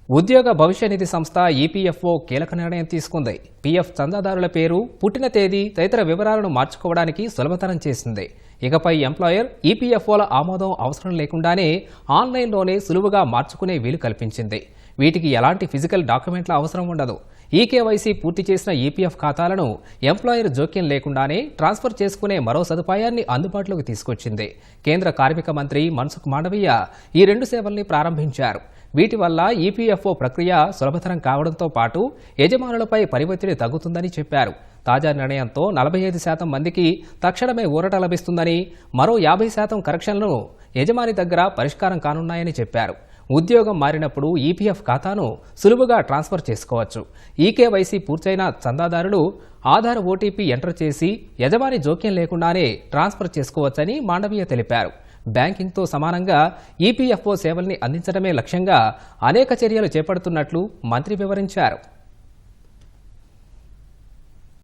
ఉద్యోగ భవిష్య నిధి సంస్థ ఈపీఎఫ్ఓ కీలక నిర్ణయం తీసుకుంది. పీఎఫ్ చందాదారుల పేరు, పుట్టిన తేదీ తదితర వివరాలను మార్చుకోవడానికి సులభతరం చేసింది. ఇకపై ఎంప్లాయర్ ఈపీఎఫ్ఓల ఆమోదం అవసరం లేకుండానే ఆన్లైన్లోనే సులువుగా మార్చుకునే వీలు కల్పించింది. వీటికి ఎలాంటి ఫిజికల్ డాక్యుమెంట్ల అవసరం ఉండదు. ఈకేవైసీ పూర్తి చేసిన ఈపీఎఫ్ ఖాతాలను ఎంప్లాయర్ జోక్యం లేకుండానే ట్రాన్స్ఫర్ చేసుకునే మరో సదుపాయాన్ని అందుబాటులోకి తీసుకొచ్చింది. కేంద్ర కార్మిక మంత్రి మన్సుఖ్ మాండవీయ ఈ రెండు సేవల్ని ప్రారంభించారు. వీటి వల్ల ఈపీఎఫ్ఓ ప్రక్రియ సులభతరం కావడంతో పాటు యజమానులపై పని ఒత్తిడి తగ్గుతుందని చెప్పారు. తాజా నిర్ణయంతో 45% మందికి తక్షణమే ఊరట లభిస్తుందని, మరో 50% కరెక్షన్లను యజమాని దగ్గర పరిష్కారం కానున్నాయని చెప్పారు. ఉద్యోగం మారినప్పుడు ఈపీఎఫ్ ఖాతాను సులువుగా ట్రాన్స్ఫర్ చేసుకోవచ్చు. ఈకేవైసీ పూర్తయిన చందాదారులు ఆధార్ ఓటీపీ ఎంటర్ చేసి యజమాని జోక్యం లేకుండానే ట్రాన్స్ఫర్ చేసుకోవచ్చని మాండవీయ తెలిపారు. బ్యాంకింగ్తో సమానంగా ఈపీఎఫ్ఓ సేవల్ని అందించడమే లక్ష్యంగా అనేక చర్యలు చేపడుతున్నట్లు మంత్రి వివరించారు.